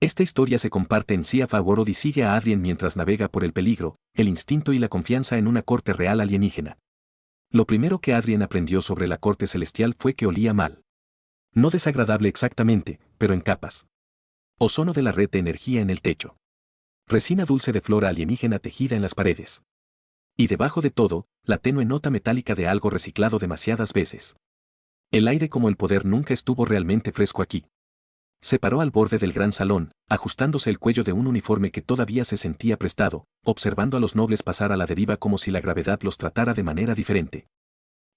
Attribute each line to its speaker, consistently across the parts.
Speaker 1: Esta historia se comparte en Sea of World y sigue a Adrien mientras navega por el peligro, el instinto y la confianza en una corte real alienígena. Lo primero que Adrien aprendió sobre la corte celestial fue que olía mal. No desagradable exactamente, pero en capas. Ozono de la red de energía en el techo. Resina dulce de flora alienígena tejida en las paredes. Y debajo de todo, la tenue nota metálica de algo reciclado demasiadas veces. El aire como el poder nunca estuvo realmente fresco aquí. Se paró al borde del gran salón, ajustándose el cuello de un uniforme que todavía se sentía prestado, observando a los nobles pasar a la deriva como si la gravedad los tratara de manera diferente.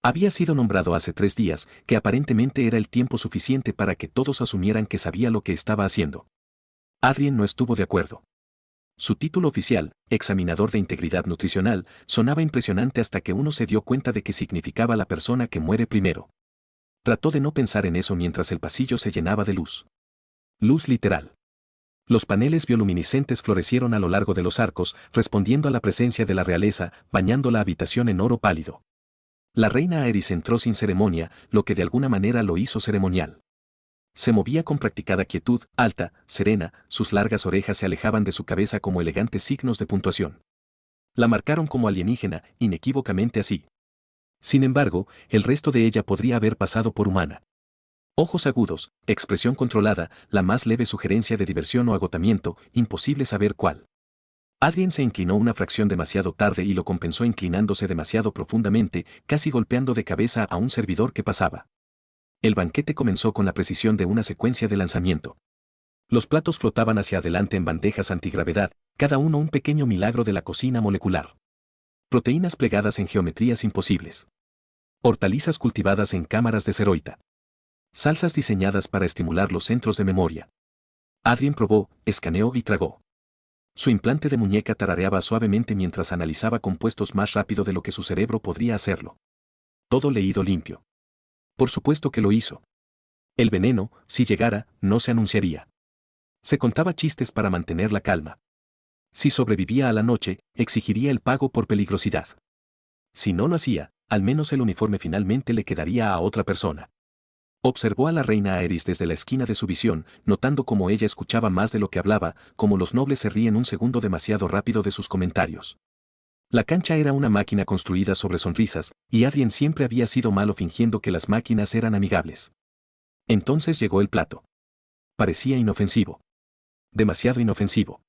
Speaker 1: Había sido nombrado hace 3 días, que aparentemente era el tiempo suficiente para que todos asumieran que sabía lo que estaba haciendo. Adrien no estuvo de acuerdo. Su título oficial, examinador de integridad nutricional, sonaba impresionante hasta que uno se dio cuenta de que significaba la persona que muere primero. Trató de no pensar en eso mientras el pasillo se llenaba de luz. Luz literal. Los paneles bioluminiscentes florecieron a lo largo de los arcos, respondiendo a la presencia de la realeza, bañando la habitación en oro pálido. La reina Aerys entró sin ceremonia, lo que de alguna manera lo hizo ceremonial. Se movía con practicada quietud, alta, serena, sus largas orejas se alejaban de su cabeza como elegantes signos de puntuación. La marcaron como alienígena, inequívocamente así. Sin embargo, el resto de ella podría haber pasado por humana. Ojos agudos, expresión controlada, la más leve sugerencia de diversión o agotamiento, imposible saber cuál. Adrien se inclinó una fracción demasiado tarde y lo compensó inclinándose demasiado profundamente, casi golpeando de cabeza a un servidor que pasaba. El banquete comenzó con la precisión de una secuencia de lanzamiento. Los platos flotaban hacia adelante en bandejas antigravedad, cada uno un pequeño milagro de la cocina molecular. Proteínas plegadas en geometrías imposibles. Hortalizas cultivadas en cámaras de ceroita. Salsas diseñadas para estimular los centros de memoria. Adrien probó, escaneó y tragó. Su implante de muñeca tarareaba suavemente mientras analizaba compuestos más rápido de lo que su cerebro podría hacerlo. Todo leído limpio. Por supuesto que lo hizo. El veneno, si llegara, no se anunciaría. Se contaba chistes para mantener la calma. Si sobrevivía a la noche, exigiría el pago por peligrosidad. Si no lo hacía, al menos el uniforme finalmente le quedaría a otra persona. Observó a la reina Aerys desde la esquina de su visión, notando cómo ella escuchaba más de lo que hablaba, cómo los nobles se ríen un segundo demasiado rápido de sus comentarios. La cancha era una máquina construida sobre sonrisas, y Adrien siempre había sido malo fingiendo que las máquinas eran amigables. Entonces llegó el plato. Parecía inofensivo. Demasiado inofensivo.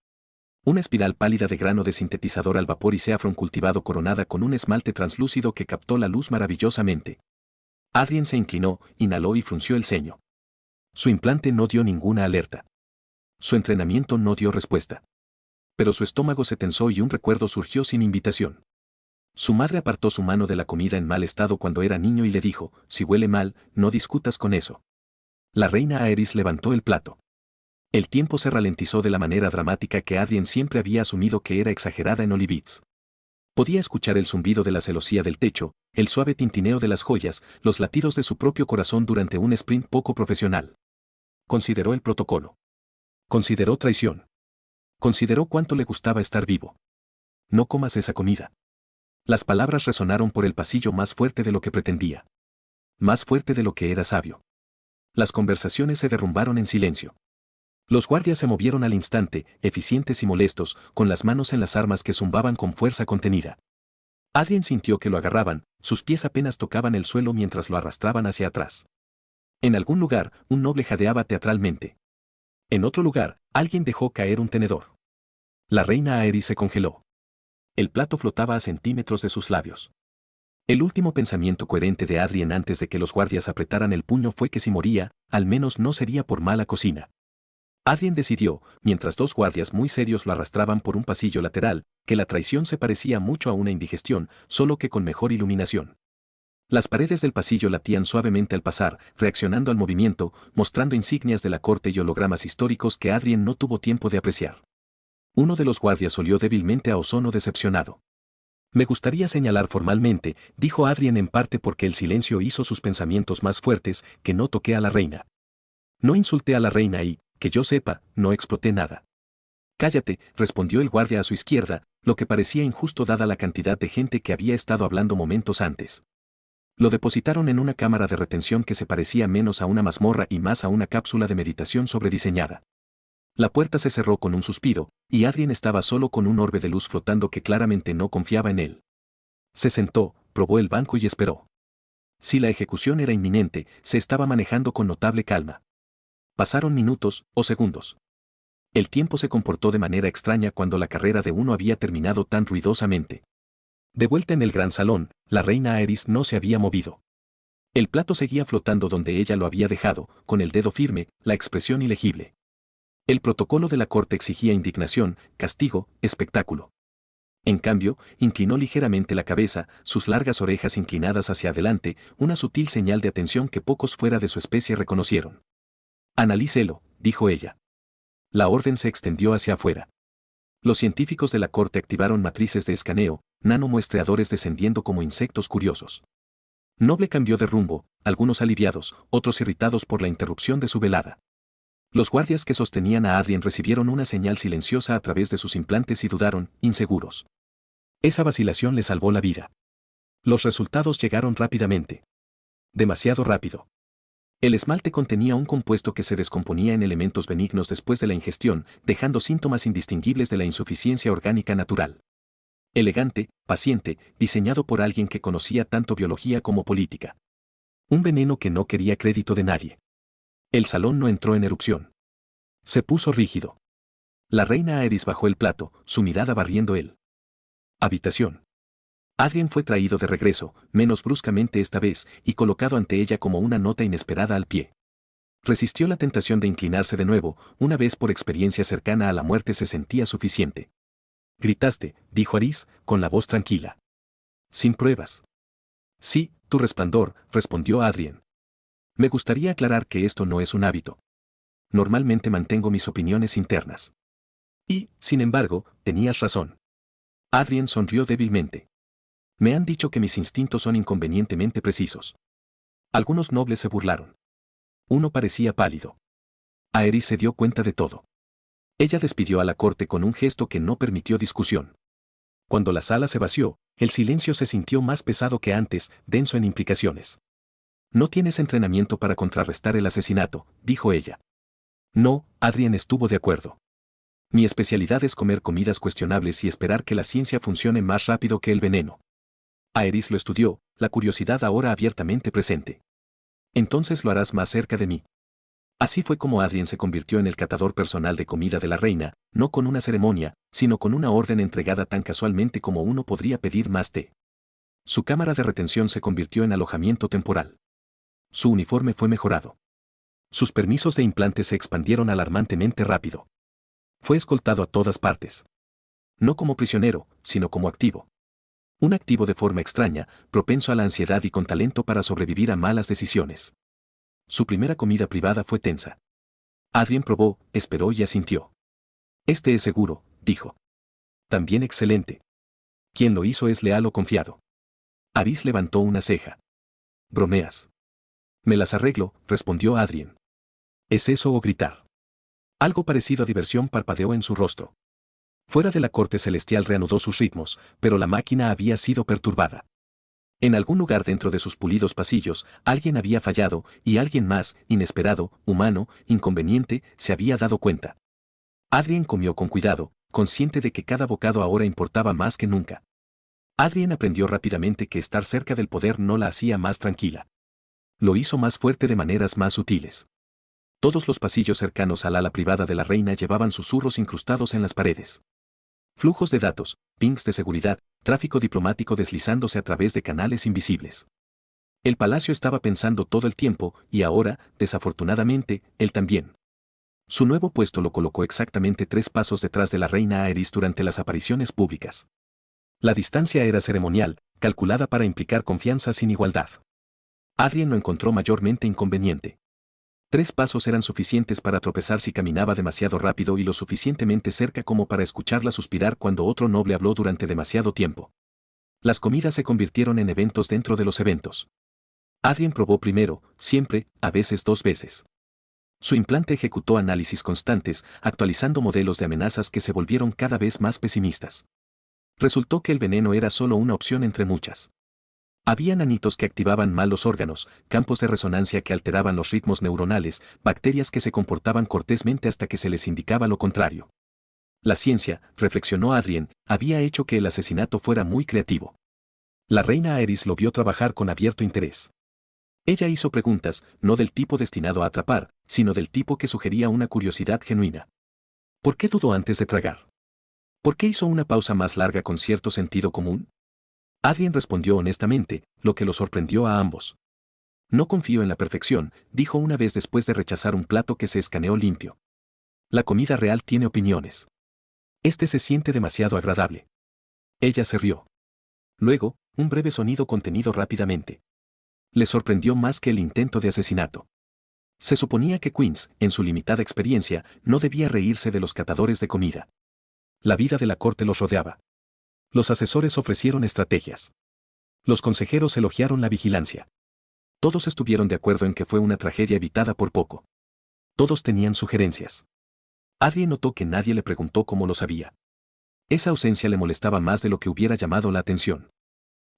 Speaker 1: Una espiral pálida de grano de sintetizador al vapor y saffron cultivado coronada con un esmalte translúcido que captó la luz maravillosamente. Adrien se inclinó, inhaló y frunció el ceño. Su implante no dio ninguna alerta. Su entrenamiento no dio respuesta. Pero su estómago se tensó y un recuerdo surgió sin invitación. Su madre apartó su mano de la comida en mal estado cuando era niño y le dijo, si huele mal, no discutas con eso. La reina Aerys levantó el plato. El tiempo se ralentizó de la manera dramática que Adrien siempre había asumido que era exagerada en Olivets. Podía escuchar el zumbido de la celosía del techo, el suave tintineo de las joyas, los latidos de su propio corazón durante un sprint poco profesional. Consideró el protocolo. Consideró traición. Consideró cuánto le gustaba estar vivo. No comas esa comida. Las palabras resonaron por el pasillo más fuerte de lo que pretendía. Más fuerte de lo que era sabio. Las conversaciones se derrumbaron en silencio. Los guardias se movieron al instante, eficientes y molestos, con las manos en las armas que zumbaban con fuerza contenida. Adrien sintió que lo agarraban, sus pies apenas tocaban el suelo mientras lo arrastraban hacia atrás. En algún lugar, un noble jadeaba teatralmente. En otro lugar, alguien dejó caer un tenedor. La reina Aerys se congeló. El plato flotaba a centímetros de sus labios. El último pensamiento coherente de Adrien antes de que los guardias apretaran el puño fue que si moría, al menos no sería por mala cocina. Adrien decidió, mientras 2 guardias muy serios lo arrastraban por un pasillo lateral, que la traición se parecía mucho a una indigestión, solo que con mejor iluminación. Las paredes del pasillo latían suavemente al pasar, reaccionando al movimiento, mostrando insignias de la corte y hologramas históricos que Adrien no tuvo tiempo de apreciar. Uno de los guardias olió débilmente a ozono decepcionado. Me gustaría señalar formalmente, dijo Adrien en parte porque el silencio hizo sus pensamientos más fuertes, que no toqué a la reina. No insulté a la reina y, que yo sepa, no exploté nada. Cállate, respondió el guardia a su izquierda, lo que parecía injusto dada la cantidad de gente que había estado hablando momentos antes. Lo depositaron en una cámara de retención que se parecía menos a una mazmorra y más a una cápsula de meditación sobrediseñada. La puerta se cerró con un suspiro, y Adrien estaba solo con un orbe de luz flotando que claramente no confiaba en él. Se sentó, probó el banco y esperó. Si la ejecución era inminente, se estaba manejando con notable calma. Pasaron minutos o segundos. El tiempo se comportó de manera extraña cuando la carrera de uno había terminado tan ruidosamente. De vuelta en el gran salón, la reina Aerys no se había movido. El plato seguía flotando donde ella lo había dejado, con el dedo firme, la expresión ilegible. El protocolo de la corte exigía indignación, castigo, espectáculo. En cambio, inclinó ligeramente la cabeza, sus largas orejas inclinadas hacia adelante, una sutil señal de atención que pocos fuera de su especie reconocieron. Analícelo, dijo ella. La orden se extendió hacia afuera. Los científicos de la corte activaron matrices de escaneo, nanomuestreadores descendiendo como insectos curiosos. Noble cambió de rumbo, algunos aliviados, otros irritados por la interrupción de su velada. Los guardias que sostenían a Adrien recibieron una señal silenciosa a través de sus implantes y dudaron, inseguros. Esa vacilación le salvó la vida. Los resultados llegaron rápidamente. Demasiado rápido. El esmalte contenía un compuesto que se descomponía en elementos benignos después de la ingestión, dejando síntomas indistinguibles de la insuficiencia orgánica natural. Elegante, paciente, diseñado por alguien que conocía tanto biología como política. Un veneno que no quería crédito de nadie. El salón no entró en erupción. Se puso rígido. La reina Aerys bajó el plato, su mirada barriendo él. Habitación. Adrien fue traído de regreso, menos bruscamente esta vez, y colocado ante ella como una nota inesperada al pie. Resistió la tentación de inclinarse de nuevo, una vez por experiencia cercana a la muerte se sentía suficiente. Gritaste, dijo Aerys, con la voz tranquila. Sin pruebas. Sí, tu resplandor, respondió Adrien. Me gustaría aclarar que esto no es un hábito. Normalmente mantengo mis opiniones internas. Y, sin embargo, tenías razón. Adrien sonrió débilmente. Me han dicho que mis instintos son inconvenientemente precisos. Algunos nobles se burlaron. Uno parecía pálido. Aerys se dio cuenta de todo. Ella despidió a la corte con un gesto que no permitió discusión. Cuando la sala se vació, el silencio se sintió más pesado que antes, denso en implicaciones. No tienes entrenamiento para contrarrestar el asesinato, dijo ella. No, Adrien estuvo de acuerdo. Mi especialidad es comer comidas cuestionables y esperar que la ciencia funcione más rápido que el veneno. Aerys lo estudió, la curiosidad ahora abiertamente presente. Entonces lo harás más cerca de mí. Así fue como Adrien se convirtió en el catador personal de comida de la reina, no con una ceremonia, sino con una orden entregada tan casualmente como uno podría pedir más té. Su cámara de retención se convirtió en alojamiento temporal. Su uniforme fue mejorado. Sus permisos de implante se expandieron alarmantemente rápido. Fue escoltado a todas partes. No como prisionero, sino como activo. Un activo de forma extraña, propenso a la ansiedad y con talento para sobrevivir a malas decisiones. Su primera comida privada fue tensa. Adrien probó, esperó y asintió. Este es seguro, dijo. También excelente. Quien lo hizo es leal o confiado. Aerys levantó una ceja. Bromeas. Me las arreglo, respondió Adrien. ¿Es eso o gritar? Algo parecido a diversión parpadeó en su rostro. Fuera de la corte celestial reanudó sus ritmos, pero la máquina había sido perturbada. En algún lugar dentro de sus pulidos pasillos, alguien había fallado, y alguien más, inesperado, humano, inconveniente, se había dado cuenta. Adrien comió con cuidado, consciente de que cada bocado ahora importaba más que nunca. Adrien aprendió rápidamente que estar cerca del poder no la hacía más tranquila. Lo hizo más fuerte de maneras más sutiles. Todos los pasillos cercanos al ala privada de la reina llevaban susurros incrustados en las paredes. Flujos de datos, pings de seguridad, tráfico diplomático deslizándose a través de canales invisibles. El palacio estaba pensando todo el tiempo, y ahora, desafortunadamente, él también. Su nuevo puesto lo colocó exactamente 3 pasos detrás de la reina Aerys durante las apariciones públicas. La distancia era ceremonial, calculada para implicar confianza sin igualdad. Adrien lo encontró mayormente inconveniente. 3 pasos eran suficientes para tropezar si caminaba demasiado rápido y lo suficientemente cerca como para escucharla suspirar cuando otro noble habló durante demasiado tiempo. Las comidas se convirtieron en eventos dentro de los eventos. Adrien probó primero, siempre, a veces 2 veces. Su implante ejecutó análisis constantes, actualizando modelos de amenazas que se volvieron cada vez más pesimistas. Resultó que el veneno era solo una opción entre muchas. Había anitos que activaban mal los órganos, campos de resonancia que alteraban los ritmos neuronales, bacterias que se comportaban cortésmente hasta que se les indicaba lo contrario. La ciencia, reflexionó Adrien, había hecho que el asesinato fuera muy creativo. La reina Aerys lo vio trabajar con abierto interés. Ella hizo preguntas, no del tipo destinado a atrapar, sino del tipo que sugería una curiosidad genuina. ¿Por qué dudó antes de tragar? ¿Por qué hizo una pausa más larga con cierto sentido común? Adrien respondió honestamente, lo que lo sorprendió a ambos. No confío en la perfección, dijo una vez después de rechazar un plato que se escaneó limpio. La comida real tiene opiniones. Este se siente demasiado agradable. Ella se rió. Luego, un breve sonido contenido rápidamente. Le sorprendió más que el intento de asesinato. Se suponía que Queens, en su limitada experiencia, no debía reírse de los catadores de comida. La vida de la corte los rodeaba. Los asesores ofrecieron estrategias. Los consejeros elogiaron la vigilancia. Todos estuvieron de acuerdo en que fue una tragedia evitada por poco. Todos tenían sugerencias. Adrien notó que nadie le preguntó cómo lo sabía. Esa ausencia le molestaba más de lo que hubiera llamado la atención.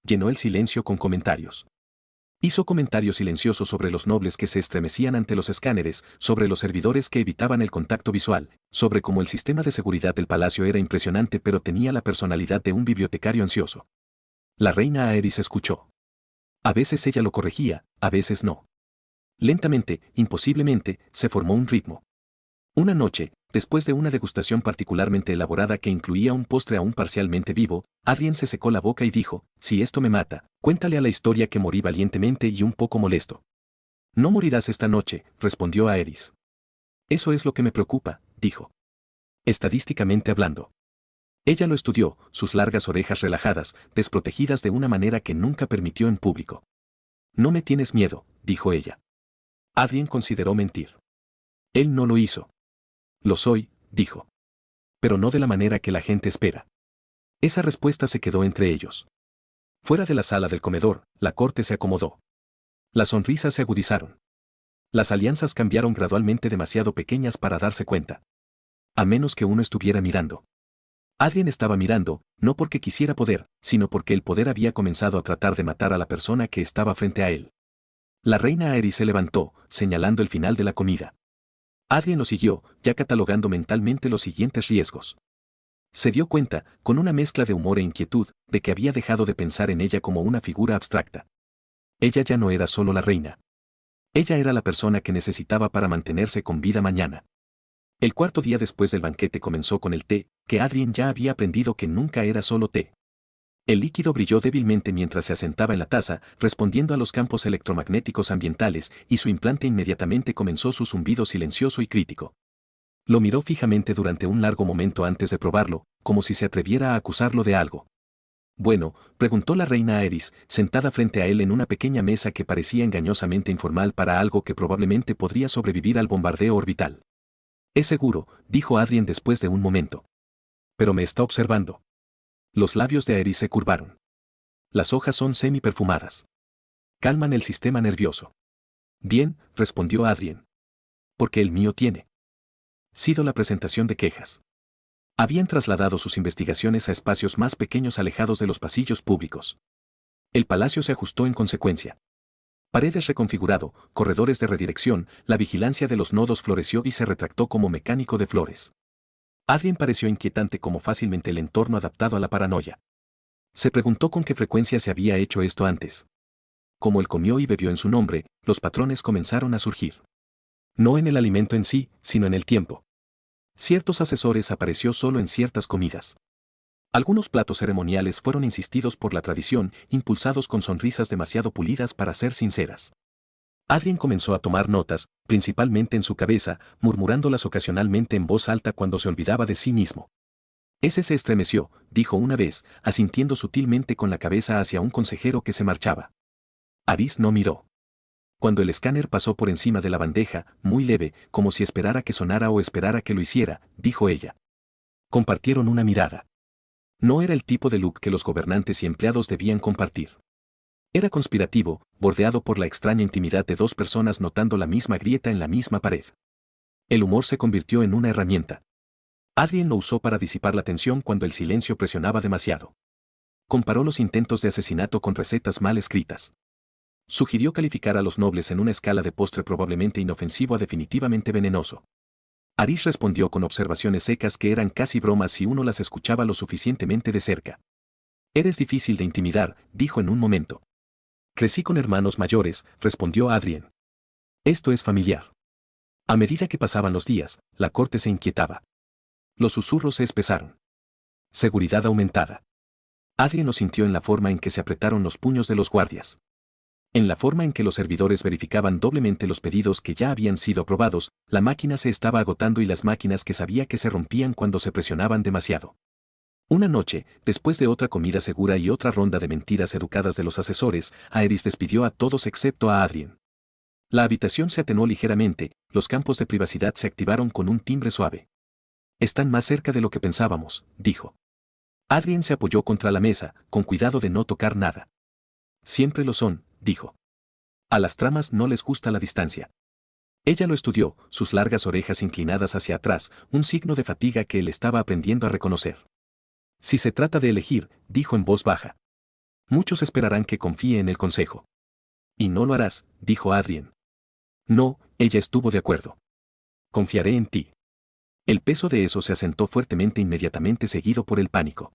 Speaker 1: Llenó el silencio con comentarios. Hizo comentarios silenciosos sobre los nobles que se estremecían ante los escáneres, sobre los servidores que evitaban el contacto visual, sobre cómo el sistema de seguridad del palacio era impresionante pero tenía la personalidad de un bibliotecario ansioso. La reina Aerys escuchó. A veces ella lo corregía, a veces no. Lentamente, imposiblemente, se formó un ritmo. Una noche, después de una degustación particularmente elaborada que incluía un postre aún parcialmente vivo, Adrien se secó la boca y dijo, si esto me mata, cuéntale a la historia que morí valientemente y un poco molesto. No morirás esta noche, respondió Aerys. Eso es lo que me preocupa, dijo. Estadísticamente hablando. Ella lo estudió, sus largas orejas relajadas, desprotegidas de una manera que nunca permitió en público. No me tienes miedo, dijo ella. Adrien consideró mentir. Él no lo hizo. Lo soy, dijo. Pero no de la manera que la gente espera. Esa respuesta se quedó entre ellos. Fuera de la sala del comedor, la corte se acomodó. Las sonrisas se agudizaron. Las alianzas cambiaron gradualmente demasiado pequeñas para darse cuenta. A menos que uno estuviera mirando. Adrien estaba mirando, no porque quisiera poder, sino porque el poder había comenzado a tratar de matar a la persona que estaba frente a él. La reina Aerys se levantó, señalando el final de la comida. Adrien lo siguió, ya catalogando mentalmente los siguientes riesgos. Se dio cuenta, con una mezcla de humor e inquietud, de que había dejado de pensar en ella como una figura abstracta. Ella ya no era solo la reina. Ella era la persona que necesitaba para mantenerse con vida mañana. El cuarto día después del banquete comenzó con el té, que Adrien ya había aprendido que nunca era solo té. El líquido brilló débilmente mientras se asentaba en la taza, respondiendo a los campos electromagnéticos ambientales, y su implante inmediatamente comenzó su zumbido silencioso y crítico. Lo miró fijamente durante un largo momento antes de probarlo, como si se atreviera a acusarlo de algo. Bueno, preguntó la reina Aerys, sentada frente a él en una pequeña mesa que parecía engañosamente informal para algo que probablemente podría sobrevivir al bombardeo orbital. Es seguro, dijo Adrien después de un momento. Pero me está observando. Los labios de Aerys se curvaron. Las hojas son semi-perfumadas. Calman el sistema nervioso. Bien, respondió Adrien. Porque el mío tiene sido la presentación de quejas. Habían trasladado sus investigaciones a espacios más pequeños alejados de los pasillos públicos. El palacio se ajustó en consecuencia. Paredes reconfigurado, corredores de redirección, la vigilancia de los nodos floreció y se retractó como mecánico de flores. Adrien pareció inquietante como fácilmente el entorno adaptado a la paranoia. Se preguntó con qué frecuencia se había hecho esto antes. Como él comió y bebió en su nombre, los patrones comenzaron a surgir. No en el alimento en sí, sino en el tiempo. Ciertos asesores apareció solo en ciertas comidas. Algunos platos ceremoniales fueron insistidos por la tradición, impulsados con sonrisas demasiado pulidas para ser sinceras. Adrien comenzó a tomar notas, principalmente en su cabeza, murmurándolas ocasionalmente en voz alta cuando se olvidaba de sí mismo. Ese se estremeció, dijo una vez, asintiendo sutilmente con la cabeza hacia un consejero que se marchaba. Aerys no miró. Cuando el escáner pasó por encima de la bandeja, muy leve, como si esperara que sonara o esperara que lo hiciera, dijo ella. Compartieron una mirada. No era el tipo de look que los gobernantes y empleados debían compartir. Era conspirativo, bordeado por la extraña intimidad de dos personas notando la misma grieta en la misma pared. El humor se convirtió en una herramienta. Adrien lo usó para disipar la tensión cuando el silencio presionaba demasiado. Comparó los intentos de asesinato con recetas mal escritas. Sugirió calificar a los nobles en una escala de postre probablemente inofensivo a definitivamente venenoso. Aris respondió con observaciones secas que eran casi bromas si uno las escuchaba lo suficientemente de cerca. Eres difícil de intimidar, dijo en un momento. Crecí con hermanos mayores, respondió Adrien. Esto es familiar. A medida que pasaban los días, la corte se inquietaba. Los susurros se espesaron. Seguridad aumentada. Adrien lo sintió en la forma en que se apretaron los puños de los guardias. En la forma en que los servidores verificaban doblemente los pedidos que ya habían sido aprobados, la máquina se estaba agotando y las máquinas que sabía que se rompían cuando se presionaban demasiado. Una noche, después de otra comida segura y otra ronda de mentiras educadas de los asesores, Aerys despidió a todos excepto a Adrien. La habitación se atenuó ligeramente, los campos de privacidad se activaron con un timbre suave. Están más cerca de lo que pensábamos, dijo. Adrien se apoyó contra la mesa, con cuidado de no tocar nada. Siempre lo son, dijo. A las tramas no les gusta la distancia. Ella lo estudió, sus largas orejas inclinadas hacia atrás, un signo de fatiga que él estaba aprendiendo a reconocer. Si se trata de elegir, dijo en voz baja. Muchos esperarán que confíe en el consejo. Y no lo harás, dijo Adrien. No, ella estuvo de acuerdo. Confiaré en ti. El peso de eso se asentó fuertemente inmediatamente seguido por el pánico.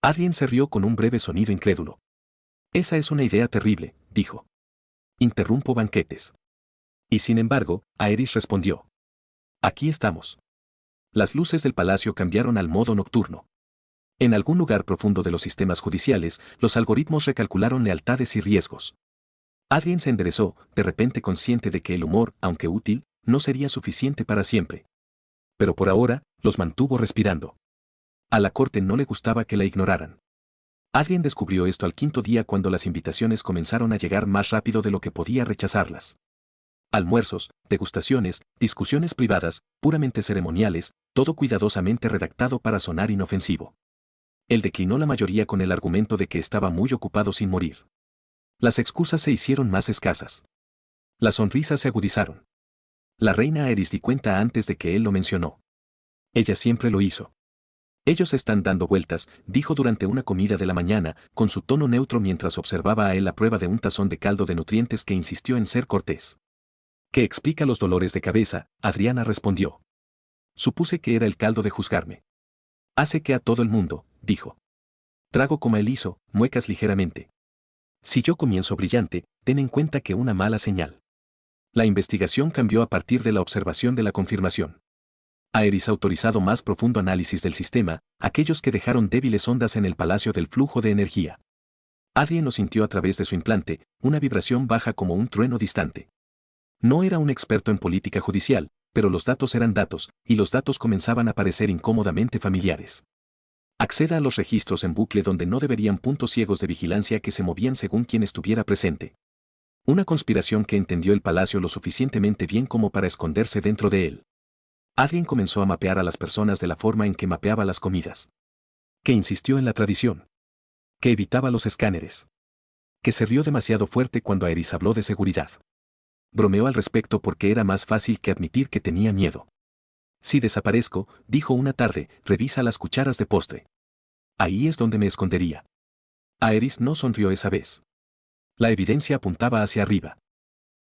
Speaker 1: Adrien se rió con un breve sonido incrédulo. Esa es una idea terrible, dijo. Interrumpo banquetes. Y sin embargo, Aerys respondió. Aquí estamos. Las luces del palacio cambiaron al modo nocturno. En algún lugar profundo de los sistemas judiciales, los algoritmos recalcularon lealtades y riesgos. Adrien se enderezó, de repente consciente de que el humor, aunque útil, no sería suficiente para siempre. Pero por ahora, los mantuvo respirando. A la corte no le gustaba que la ignoraran. Adrien descubrió esto al quinto día cuando las invitaciones comenzaron a llegar más rápido de lo que podía rechazarlas. Almuerzos, degustaciones, discusiones privadas, puramente ceremoniales, todo cuidadosamente redactado para sonar inofensivo. Él declinó la mayoría con el argumento de que estaba muy ocupado sin morir. Las excusas se hicieron más escasas. Las sonrisas se agudizaron. La reina Aerys di cuenta antes de que él lo mencionó. Ella siempre lo hizo. Ellos están dando vueltas, dijo durante una comida de la mañana, con su tono neutro mientras observaba a él la prueba de un tazón de caldo de nutrientes que insistió en ser cortés. ¿Qué explica los dolores de cabeza? Adriana respondió. Supuse que era el caldo de juzgarme. Hace que a todo el mundo, dijo. Trago como él hizo, muecas ligeramente. Si yo comienzo brillante, ten en cuenta que una mala señal. La investigación cambió a partir de la observación de la confirmación. Aerys autorizado más profundo análisis del sistema, aquellos que dejaron débiles ondas en el palacio del flujo de energía. Adrien lo sintió a través de su implante, una vibración baja como un trueno distante. No era un experto en política judicial, pero los datos eran datos, y los datos comenzaban a parecer incómodamente familiares. Acceda a los registros en bucle donde no deberían puntos ciegos de vigilancia que se movían según quien estuviera presente. Una conspiración que entendió el palacio lo suficientemente bien como para esconderse dentro de él. Adrien comenzó a mapear a las personas de la forma en que mapeaba las comidas. Que insistió en la tradición. Que evitaba los escáneres. Que se rió demasiado fuerte cuando Aerys habló de seguridad. Bromeó al respecto porque era más fácil que admitir que tenía miedo. Si desaparezco, dijo una tarde, revisa las cucharas de postre. Ahí es donde me escondería. Aerys no sonrió esa vez. La evidencia apuntaba hacia arriba.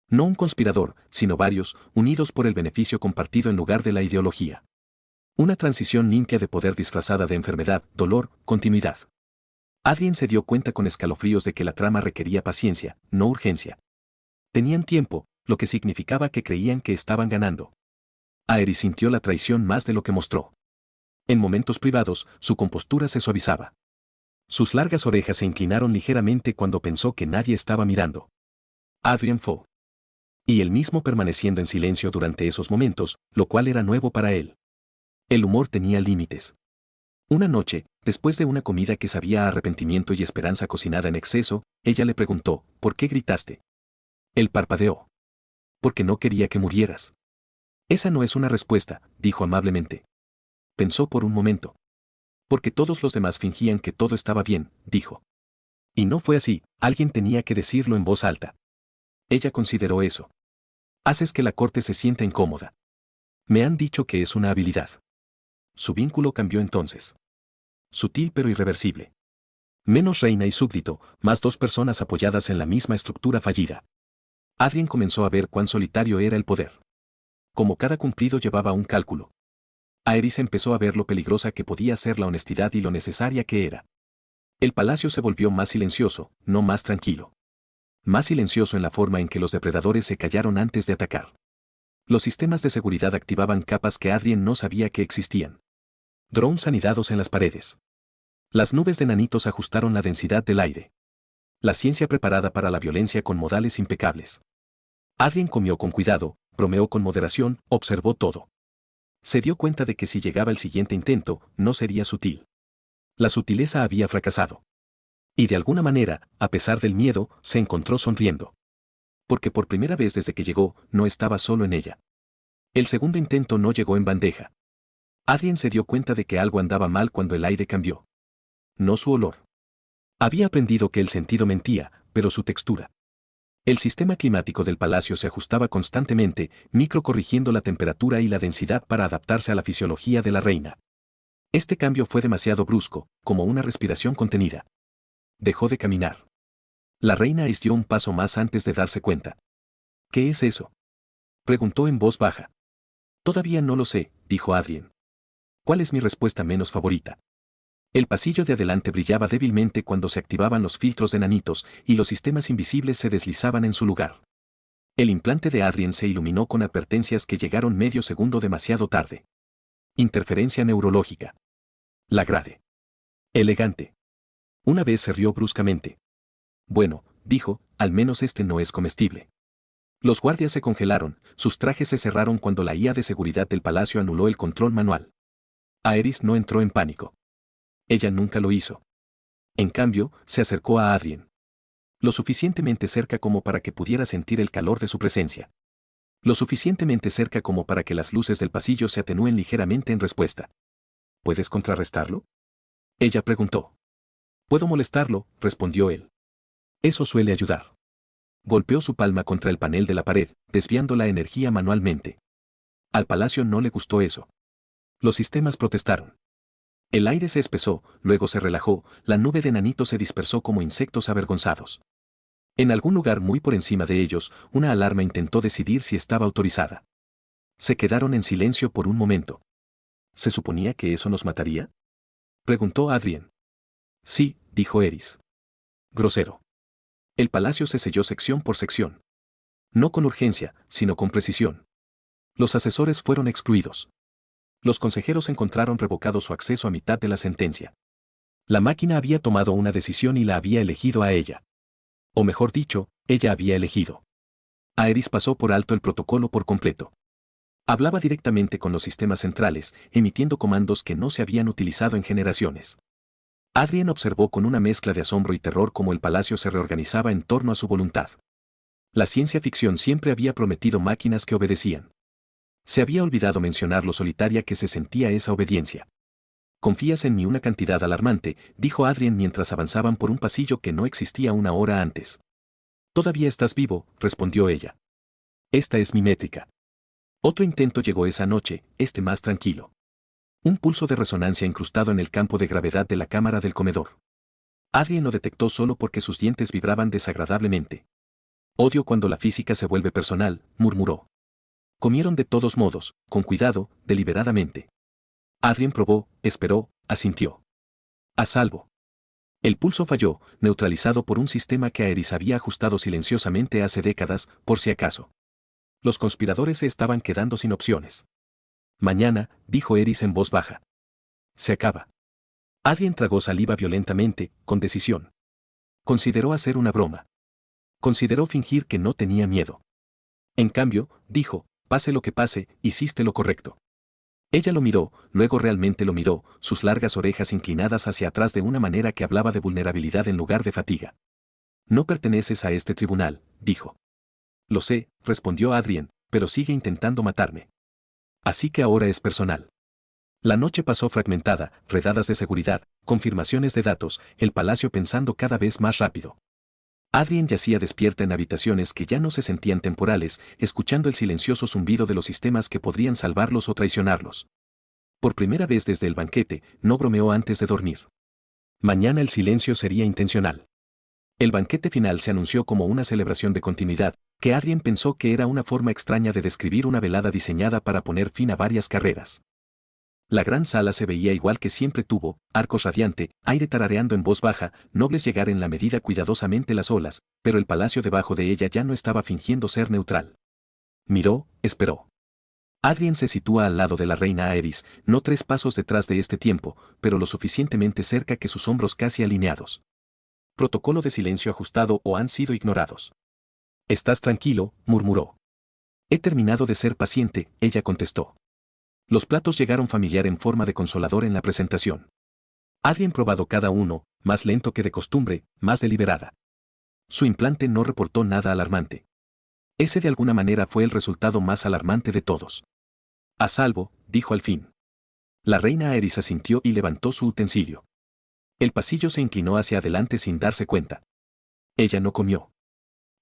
Speaker 1: No un conspirador, sino varios, unidos por el beneficio compartido en lugar de la ideología. Una transición limpia de poder disfrazada de enfermedad, dolor, continuidad. Adrien se dio cuenta con escalofríos de que la trama requería paciencia, no urgencia. Tenían tiempo, lo que significaba que creían que estaban ganando. Aerys sintió la traición más de lo que mostró. En momentos privados, su compostura se suavizaba. Sus largas orejas se inclinaron ligeramente cuando pensó que nadie estaba mirando. Adrien fue. Y él mismo permaneciendo en silencio durante esos momentos, lo cual era nuevo para él. El humor tenía límites. Una noche, después de una comida que sabía a arrepentimiento y esperanza cocinada en exceso, ella le preguntó, ¿por qué gritaste? Él parpadeó. Porque no quería que murieras. Esa no es una respuesta, dijo amablemente. Pensó por un momento. Porque todos los demás fingían que todo estaba bien, dijo. Y no fue así, alguien tenía que decirlo en voz alta. Ella consideró eso. Haces que la corte se sienta incómoda. Me han dicho que es una habilidad. Su vínculo cambió entonces. Sutil pero irreversible. Menos reina y súbdito, más dos personas apoyadas en la misma estructura fallida. Adrien comenzó a ver cuán solitario era el poder. Como cada cumplido llevaba un cálculo. Aerys empezó a ver lo peligrosa que podía ser la honestidad y lo necesaria que era. El palacio se volvió más silencioso, no más tranquilo. Más silencioso en la forma en que los depredadores se callaron antes de atacar. Los sistemas de seguridad activaban capas que Adrien no sabía que existían. Drones anidados en las paredes. Las nubes de nanitos ajustaron la densidad del aire. La ciencia preparada para la violencia con modales impecables. Adrien comió con cuidado, bromeó con moderación, observó todo. Se dio cuenta de que si llegaba el siguiente intento, no sería sutil. La sutileza había fracasado. Y de alguna manera, a pesar del miedo, se encontró sonriendo. Porque por primera vez desde que llegó, no estaba solo en ella. El segundo intento no llegó en bandeja. Adrien se dio cuenta de que algo andaba mal cuando el aire cambió. No su olor. Había aprendido que el sentido mentía, pero su textura. El sistema climático del palacio se ajustaba constantemente, microcorrigiendo la temperatura y la densidad para adaptarse a la fisiología de la reina. Este cambio fue demasiado brusco, como una respiración contenida. Dejó de caminar. La reina dio un paso más antes de darse cuenta. ¿Qué es eso?, preguntó en voz baja. Todavía no lo sé, dijo Adrien. ¿Cuál es mi respuesta menos favorita? El pasillo de adelante brillaba débilmente cuando se activaban los filtros de nanitos y los sistemas invisibles se deslizaban en su lugar. El implante de Adrien se iluminó con advertencias que llegaron medio segundo demasiado tarde. Interferencia neurológica. La grade. Elegante. Una vez se rió bruscamente. Bueno, dijo, al menos este no es comestible. Los guardias se congelaron, sus trajes se cerraron cuando la IA de seguridad del palacio anuló el control manual. Aerys no entró en pánico. Ella nunca lo hizo. En cambio, se acercó a Adrien. Lo suficientemente cerca como para que pudiera sentir el calor de su presencia. Lo suficientemente cerca como para que las luces del pasillo se atenúen ligeramente en respuesta. ¿Puedes contrarrestarlo?, ella preguntó. Puedo molestarlo, respondió él. Eso suele ayudar. Golpeó su palma contra el panel de la pared, desviando la energía manualmente. Al palacio no le gustó eso. Los sistemas protestaron. El aire se espesó, luego se relajó, la nube de nanitos se dispersó como insectos avergonzados. En algún lugar muy por encima de ellos, una alarma intentó decidir si estaba autorizada. Se quedaron en silencio por un momento. ¿Se suponía que eso nos mataría?, preguntó Adrien. Sí, dijo Aerys. Grosero. El palacio se selló sección por sección. No con urgencia, sino con precisión. Los asesores fueron excluidos. Los consejeros encontraron revocado su acceso a mitad de la sentencia. La máquina había tomado una decisión y la había elegido a ella. O mejor dicho, ella había elegido. Aerys pasó por alto el protocolo por completo. Hablaba directamente con los sistemas centrales, emitiendo comandos que no se habían utilizado en generaciones. Adrien observó con una mezcla de asombro y terror cómo el palacio se reorganizaba en torno a su voluntad. La ciencia ficción siempre había prometido máquinas que obedecían. Se había olvidado mencionar lo solitaria que se sentía esa obediencia. «Confías en mí una cantidad alarmante», dijo Adrien mientras avanzaban por un pasillo que no existía una hora antes. «Todavía estás vivo», respondió ella. «Esta es mi métrica». Otro intento llegó esa noche, más tranquilo. Un pulso de resonancia incrustado en el campo de gravedad de la cámara del comedor. Adrien lo detectó solo porque sus dientes vibraban desagradablemente. «Odio cuando la física se vuelve personal», murmuró. Comieron de todos modos, con cuidado, deliberadamente. Adrien probó, esperó, asintió. A salvo. El pulso falló, neutralizado por un sistema que Aerys había ajustado silenciosamente hace décadas, por si acaso. Los conspiradores se estaban quedando sin opciones. «Mañana», dijo Aerys en voz baja. «Se acaba». Adrien tragó saliva violentamente, con decisión. Consideró hacer una broma. Consideró fingir que no tenía miedo. En cambio, dijo, «Pase lo que pase, hiciste lo correcto». Ella lo miró, luego realmente lo miró, sus largas orejas inclinadas hacia atrás de una manera que hablaba de vulnerabilidad en lugar de fatiga. «No perteneces a este tribunal», dijo. «Lo sé», respondió Adrien, «pero sigue intentando matarme. Así que ahora es personal». La noche pasó fragmentada, redadas de seguridad, confirmaciones de datos, el palacio pensando cada vez más rápido. Adrien yacía despierta en habitaciones que ya no se sentían temporales, escuchando el silencioso zumbido de los sistemas que podrían salvarlos o traicionarlos. Por primera vez desde el banquete, no bromeó antes de dormir. Mañana el silencio sería intencional. El banquete final se anunció como una celebración de continuidad, que Adrien pensó que era una forma extraña de describir una velada diseñada para poner fin a varias carreras. La gran sala se veía igual que siempre tuvo, arcos radiante, aire tarareando en voz baja, nobles llegar en la medida cuidadosamente las olas, pero el palacio debajo de ella ya no estaba fingiendo ser neutral. Miró, esperó. Adrien se sitúa al lado de la reina Aerys, no 3 pasos detrás de este tiempo, pero lo suficientemente cerca que sus hombros casi alineados. Protocolo de silencio ajustado o han sido ignorados. «Estás tranquilo», murmuró. «He terminado de ser paciente», ella contestó. Los platos llegaron familiar en forma de consolador en la presentación. Adrien probado cada uno, más lento que de costumbre, más deliberada. Su implante no reportó nada alarmante. Ese de alguna manera fue el resultado más alarmante de todos. «A salvo», dijo al fin. La reina Aerys asintió y levantó su utensilio. El pasillo se inclinó hacia adelante sin darse cuenta. Ella no comió.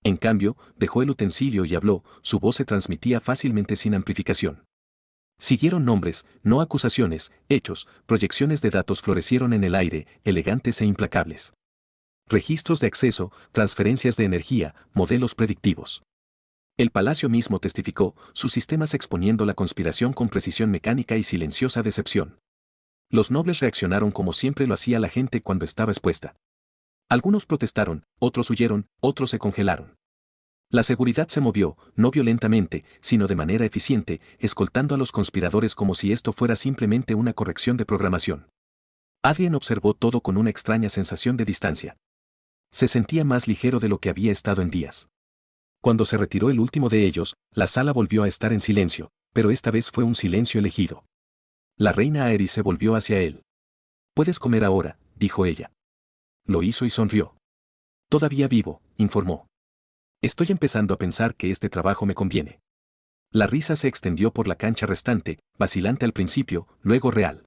Speaker 1: En cambio, dejó el utensilio y habló, su voz se transmitía fácilmente sin amplificación. Siguieron nombres, no acusaciones, hechos, proyecciones de datos florecieron en el aire, elegantes e implacables. Registros de acceso, transferencias de energía, modelos predictivos. El palacio mismo testificó, sus sistemas exponiendo la conspiración con precisión mecánica y silenciosa decepción. Los nobles reaccionaron como siempre lo hacía la gente cuando estaba expuesta. Algunos protestaron, otros huyeron, otros se congelaron. La seguridad se movió, no violentamente, sino de manera eficiente, escoltando a los conspiradores como si esto fuera simplemente una corrección de programación. Adrien observó todo con una extraña sensación de distancia. Se sentía más ligero de lo que había estado en días. Cuando se retiró el último de ellos, la sala volvió a estar en silencio, pero esta vez fue un silencio elegido. La reina Aerys se volvió hacia él. «Puedes comer ahora», dijo ella. Lo hizo y sonrió. «Todavía vivo», informó. «Estoy empezando a pensar que este trabajo me conviene». La risa se extendió por la cancha restante, vacilante al principio, luego real.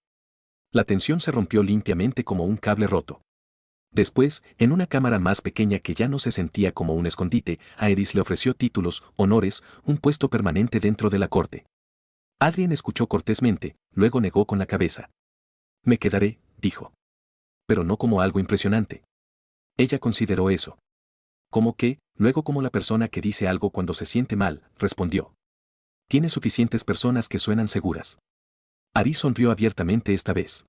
Speaker 1: La tensión se rompió limpiamente como un cable roto. Después, en una cámara más pequeña que ya no se sentía como un escondite, Aerys le ofreció títulos, honores, un puesto permanente dentro de la corte. Adrien escuchó cortésmente, luego negó con la cabeza. «Me quedaré», dijo. «Pero no como algo impresionante». Ella consideró eso. «¿Cómo qué?», luego como la persona que dice algo cuando se siente mal, respondió. «Tiene suficientes personas que suenan seguras». Aerys sonrió abiertamente esta vez.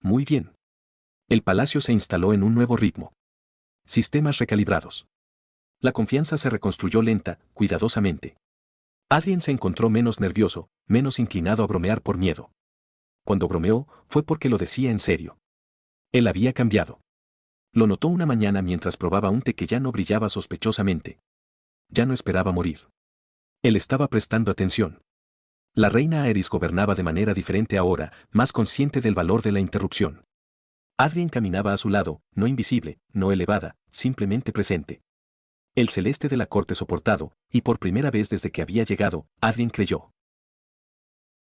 Speaker 1: «Muy bien». El palacio se instaló en un nuevo ritmo. Sistemas recalibrados. La confianza se reconstruyó lenta, cuidadosamente. Adrien se encontró menos nervioso, menos inclinado a bromear por miedo. Cuando bromeó, fue porque lo decía en serio. Él había cambiado. Lo notó una mañana mientras probaba un té que ya no brillaba sospechosamente. Ya no esperaba morir. Él estaba prestando atención. La reina Aerys gobernaba de manera diferente ahora, más consciente del valor de la interrupción. Adrien caminaba a su lado, no invisible, no elevada, simplemente presente. El celeste de la corte soportado, y por primera vez desde que había llegado, Adrien creyó.